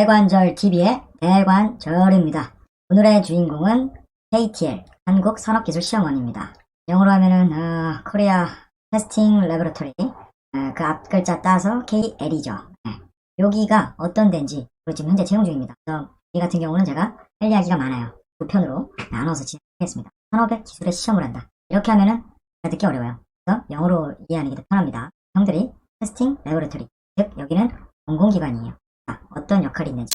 대관절TV의 대관절입니다. 오늘의 주인공은 KTL, 한국산업기술시험원입니다. 영어로 하면은 코리아 테스팅 레버러토리, 그 앞 글자 따서 KL이죠. 여기가 어떤 데인지 지금 현재 채용 중입니다. 그래서 이 같은 경우는 제가 할 이야기가 많아요. 두 편으로 나눠서 진행하겠습니다. 산업의 기술의 시험을 한다. 이렇게 하면은 듣기 어려워요. 그래서 영어로 이해하는 게 더 편합니다. 형들이 테스팅 레버러토리, 즉 여기는 공공기관이에요. 어떤 역할이 있는지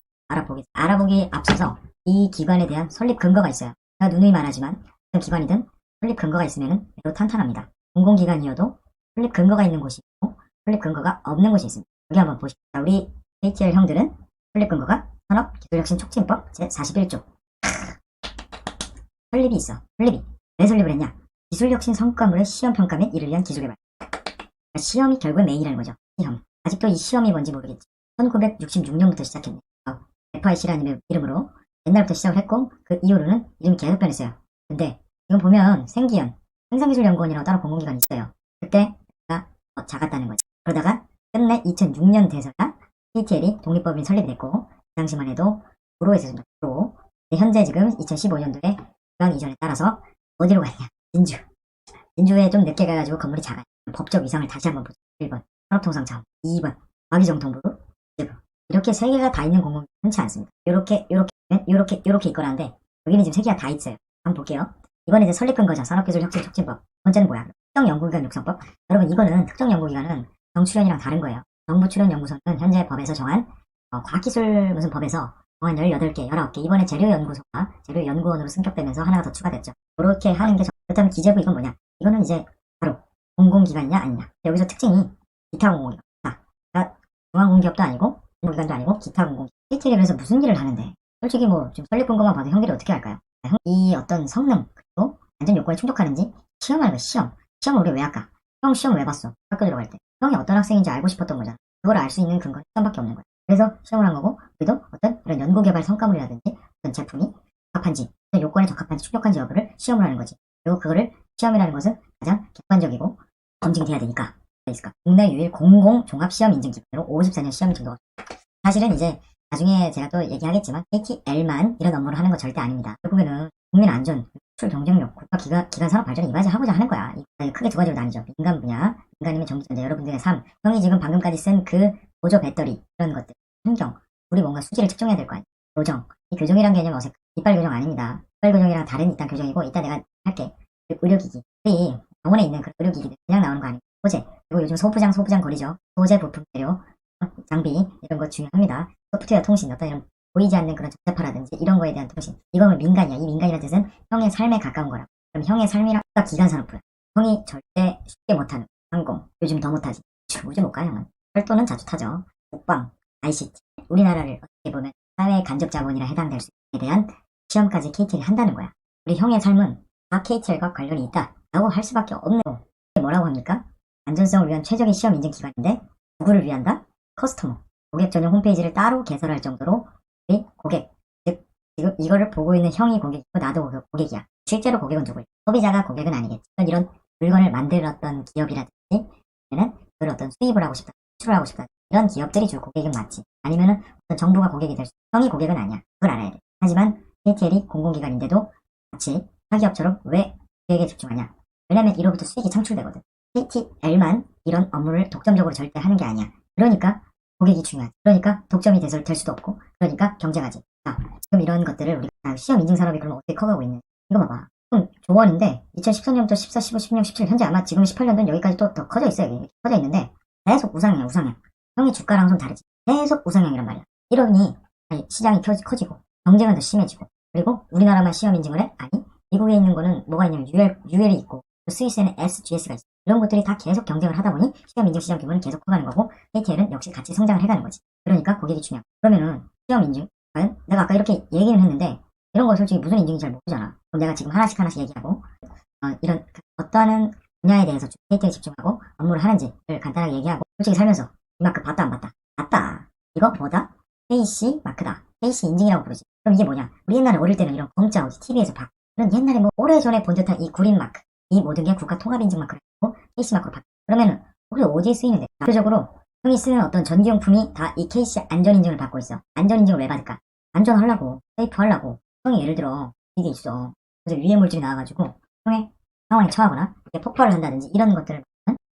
알아보기 앞서서 이 기관에 대한 설립 근거가 있어요. 제가 누누이 말하지만 어떤 기관이든 설립 근거가 있으면 매우 탄탄합니다. 공공기관이어도 설립 근거가 있는 곳이 있고 설립 근거가 없는 곳이 있습니다. 여기 한번 보시죠. 우리 KTL 형들은 설립 근거가 산업기술혁신촉진법 제41조 설립이 있어. 설립이 왜 설립을 했냐? 기술혁신 성과물의 시험평가 및 이를 위한 기술개발. 시험이 결국은 메인이라는 거죠. 시험. 아직도 이 시험이 뭔지 모르겠지. 1966년부터 시작했네. FIC라는 이름으로 옛날부터 시작을 했고 그 이후로는 이름이 계속 변했어요. 근데 지금 보면 생기연, 생산기술연구원이라고 따로 공공기관이 있어요. 그때가 작았다는 거죠. 그러다가 끝내 2006년 돼서야 KTL이 독립법인이 설립이 됐고 그 당시만 해도 구로에 있었습니다. 구로. 현재 지금 2015년도에 기관 이전에 따라서 어디로 갔냐? 진주에 좀 늦게 가가지고 건물이 작아요. 법적 위상을 다시 한번 보죠. 1번 산업통상자원, 2번 과기정통부, 이렇게 세 개가 다 있는 공공기관은 흔치 않습니다. 요렇게 있거나인데 여기는 지금 세 개가 다 있어요. 한번 볼게요. 이번에 이제 설립 근거자 산업기술혁신촉진법. 두 번째는 뭐야? 특정연구기관 육성법. 여러분 이거는 특정연구기관은 정출연이랑 다른 거예요. 정부출연연구소는 현재 법에서 정한 과학기술 무슨 법에서 정한 18개, 19개. 이번에 재료연구소가 재료연구원으로 승격되면서 하나가 더 추가됐죠. 그렇게 하는 게 그렇다면 기재부 이건 뭐냐? 이거는 이제 바로 공공기관이냐 아니냐. 여기서 특징이 기타 공공기관. 중앙공기업도 아니고 공공기관도 아니고 기타 공공기관. KTL이 그래서 무슨 일을 하는데 솔직히 뭐 지금 설립 근거만 봐도 형들이 어떻게 할까요? 이 어떤 성능 그리고 안전 요건에 충족하는지 시험하는 거야. 시험을 우리 왜 할까? 형 시험 왜 봤어? 학교 들어갈 때 형이 어떤 학생인지 알고 싶었던 거잖아. 그걸 알 수 있는 근거는 시험밖에 없는 거야. 그래서 시험을 한 거고 우리도 어떤 이런 연구개발 성과물이라든지 어떤 제품이 적합한지 어떤 요건에 적합한지 충족한지 여부를 시험을 하는 거지. 그리고 그거를 시험이라는 것은 가장 객관적이고 검증돼야 되니까 있을까? 국내 유일 공공 종합시험 인증 기관으로 54년 시험 인증도. 사실은 이제 나중에 제가 또 얘기하겠지만 KTL만 이런 업무를 하는 거 절대 아닙니다. 결국에는 국민 안전, 수출 경쟁력, 국가 기관 산업 발전을 이바지하고자 하는 거야. 크게 두 가지로 나뉘죠. 민간 분야, 민간이면 전기전자, 여러분들의 삶. 형이 지금 방금까지 쓴 그 보조 배터리 이런 것들, 환경, 우리 뭔가 수지를 측정해야 될 거 아니야. 교정, 이 교정이란 개념 어색. 이빨 교정 아닙니다. 이빨 교정이랑 다른 일단 교정이고 이따 내가 할게. 의료기기, 우리 병원에 있는 그 의료기기들 그냥 나오는 거 아니고 소재. 그리고 요즘 소부장 거리죠. 소재, 부품, 재료, 장비 이런 거 중요합니다. 소프트웨어 통신, 어떤 이런 보이지 않는 그런 접대파라든지 이런 거에 대한 통신. 이건 민간이야. 이 민간이라는 뜻은 형의 삶에 가까운 거라. 그럼 형의 삶이랑 기간산업부야. 형이 절대 쉽게 못하는 항공. 요즘 더 못하지. 우주 못 가 형은. 철도는 자주 타죠. 국방, ICT. 우리나라를 어떻게 보면 사회 간접 자본이라 해당될 수 있에 대한 시험까지 KTL이 한다는 거야. 우리 형의 삶은 다 KTL과 관련이 있다라고 할 수밖에 없는 거. 뭐라고 합니까? 안전성을 위한 최적의 시험 인증 기관인데 누구를 위한다? 커스터머. 고객 전용 홈페이지를 따로 개설할 정도로 우리 고객, 즉 지금 이거를 보고 있는 형이 고객이고 나도 고객이야. 실제로 고객은 누구야? 소비자가 고객은 아니겠지. 이런 물건을 만들었던 기업이라든지 아니면 그걸 어떤 수입을 하고 싶다, 수출을 하고 싶다 이런 기업들이 주 고객은 맞지. 아니면은 어떤 정부가 고객이 될 수. 형이 고객은 아니야. 그걸 알아야 돼. 하지만 KTL이 공공기관인데도 마치 사기업처럼 왜 고객에 집중하냐? 왜냐면 이로부터 수익이 창출되거든. KTL만 이런 업무를 독점적으로 절대 하는 게 아니야. 그러니까 고객이 중요하지. 그러니까 독점이 될 수도 없고 그러니까 경쟁하지. 자, 지금 이런 것들을 우리가 시험 인증 산업이 그럼 어떻게 커가고 있는 이거 봐봐. 조원인데 2014년부터 14, 15, 16, 17 현재 아마 지금 18년도는 여기까지 또 더 커져 있어요. 여기 커져 있는데 계속 우상향. 형이 주가랑 좀 다르지. 계속 우상향이란 말이야. 이러니 시장이 커지고 경쟁은 더 심해지고 그리고 우리나라만 시험 인증을 해? 아니 미국에 있는 거는 뭐가 있냐면 UL이 있고 스위스에는 SGS가 있어. 이런 것들이 다 계속 경쟁을 하다 보니 시험 인증 시장 규모는 계속 커가는 거고 KTL은 역시 같이 성장을 해가는 거지. 그러니까 고객이 중요하고 그러면은 시험 인증 과연 내가 아까 이렇게 얘기는 했는데 이런 거 솔직히 무슨 인증인지 잘 모르잖아. 그럼 내가 지금 하나씩 얘기하고 이런 어떠한 분야에 대해서 KTL에 집중하고 업무를 하는지를 간단하게 얘기하고 솔직히 살면서 이 마크 봤다 안 봤다? 봤다. 이거 뭐다? KC 마크다. KC 인증이라고 부르지. 그럼 이게 뭐냐? 우리 옛날에 어릴 때는 이런 공짜 어디 TV에서 봐. 그런 옛날에 뭐 오래전에 본 듯한 이 구린 마크. 이 모든 게 국가 통합 인증 마크라고 KC 마크로 바뀌어. 그러면은 우리 어디에 쓰이는데? 대표적으로 형이 쓰는 어떤 전기용품이 다 이 KC 안전인증을 받고 있어. 안전인증을 왜 받을까? 안전하려고, 세이프하려고. 형이 예를 들어 이게 있어. 그래서 유해 물질이 나와가지고 형의 상황에 처하거나 이게 폭발을 한다든지 이런 것들을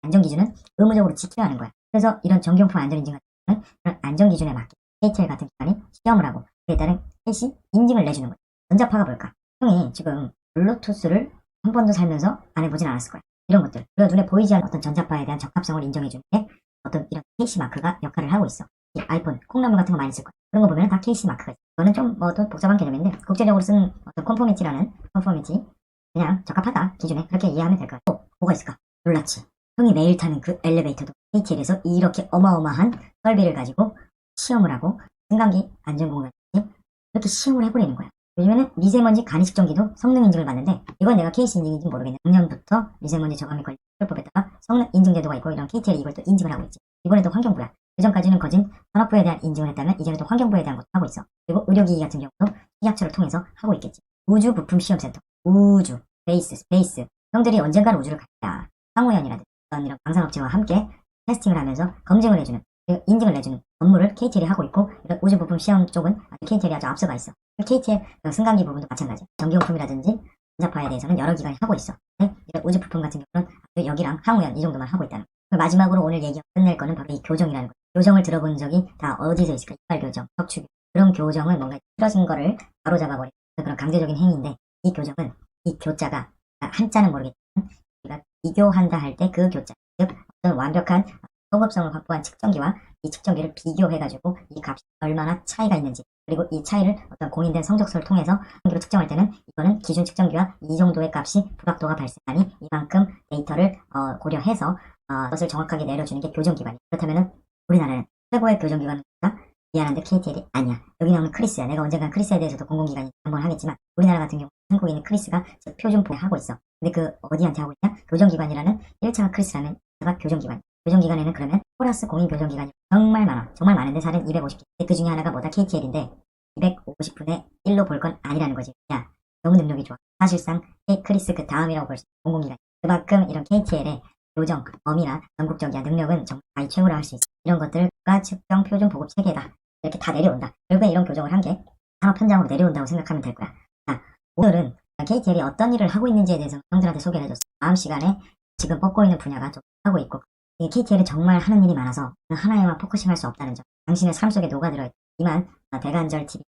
안전기준은 의무적으로 지켜야 하는 거야. 그래서 이런 전기용품 안전인증 같은 경우는 그런 안전기준에 맞게 KTL 같은 기관이 시험을 하고 그에 따른 KC 인증을 내주는 거야. 전자파가 뭘까? 형이 지금 블루투스를 한 번도 살면서 안 해보진 않았을 거야. 이런 것들. 우리가 눈에 보이지 않는 어떤 전자파에 대한 적합성을 인정해주는 게 어떤 이런 KC 마크가 역할을 하고 있어. 이 아이폰, 콩나물 같은 거 많이 쓸 거야. 그런 거 보면 다 KC 마크가 있어. 이거는 좀 뭐 또 복잡한 개념인데 국제적으로 쓰는 어떤 컨포미티 그냥 적합하다 기준에 그렇게 이해하면 될 거야. 또 뭐가 있을까? 놀랐지. 형이 매일 타는 그 엘리베이터도 KTL에서 이렇게 어마어마한 설비를 가지고 시험을 하고 승강기 안전공간이 이렇게 시험을 해버리는 거야. 요즘에는 미세먼지 간이 측정기도 성능 인증을 받는데 이건 내가 KC 인증인지 모르겠네. 작년부터 미세먼지 저감에 걸린 법에다가 성능 인증 제도가 있고 이런 KTL이 이걸 또 인증을 하고 있지. 이번에도 환경부야. 그전까지는 거진 산업부에 대한 인증을 했다면 이제는 또 환경부에 대한 것도 하고 있어. 그리고 의료기기 같은 경우도 식약처를 통해서 하고 있겠지. 우주 부품 시험센터. 우주, 스페이스. 형들이 언젠가는 우주를 갈 거야. 상호연이라든지 이런 방산업체와 함께 테스팅을 하면서 검증을 해주는 그리고 인증을 내주는 업무를 KTL이 하고 있고 이런 우주 부품 시험 쪽은 KTL이 아주 앞서가 있어. KTL 승강기 부분도 마찬가지. 전기용품이라든지 전자파에 대해서는 여러 기관이 하고 있어. 네? 이런 우주 부품 같은 경우는 여기랑 항우연 이 정도만 하고 있다는 거. 마지막으로 오늘 얘기 끝낼 거는 바로 이 교정이라는 거. 교정을 들어본 적이 다 어디서 있을까? 이빨 교정, 척추 그런 교정을 뭔가 틀어진 거를 바로잡아버리는 그런 강제적인 행위인데 이 교정은 이 교자가 한자는 모르겠지만 우리가 비교한다 할 때 그 교자 즉 어떤 완벽한 소급성을 확보한 측정기와 이 측정기를 비교해가지고 이 값이 얼마나 차이가 있는지 그리고 이 차이를 어떤 공인된 성적서를 통해서 한기로 측정할 때는 이거는 기준 측정기와 이 정도의 값이 불확도가 발생하니 이만큼 데이터를 고려해서 그것을 정확하게 내려주는 게 교정기관이에요. 그렇다면 우리나라는 최고의 교정기관은 미안한데 KTL이 아니야. 여기 나오는 크리스야. 내가 언젠간 크리스에 대해서도 공공기관이 한번 하겠지만 우리나라 같은 경우 한국에 있는 크리스가 표준 보하고 있어. 근데 그 어디한테 하고 있냐? 교정기관이라는 1차가 크리스라면 2차가 교정기관. 교정기관에는 그러면 플러스 공인교정기관이 정말 많아. 정말 많은데 사는 250개. 그 중에 하나가 뭐다? KTL인데 250분의 1로 볼 건 아니라는 거지. 야, 너무 능력이 좋아. 사실상 크리스 그 다음이라고 볼 수 있어. 공공기관. 그만큼 이런 KTL의 교정, 범위나 전국적이야 능력은 정말 아이 최고로 할 수 있어. 이런 것들과 측정 표준 보급 체계다. 이렇게 다 내려온다. 결국에 이런 교정을 한 게 산업 현장으로 내려온다고 생각하면 될 거야. 자, 오늘은 KTL이 어떤 일을 하고 있는지에 대해서 형들한테 소개를 해줬어. 다음 시간에 지금 뻗고 있는 분야가 좀 하고 있고 KTL은 정말 하는 일이 많아서 하나에만 포커싱할 수 없다는 점. 당신의 삶 속에 녹아들어 있지만 대관절 TV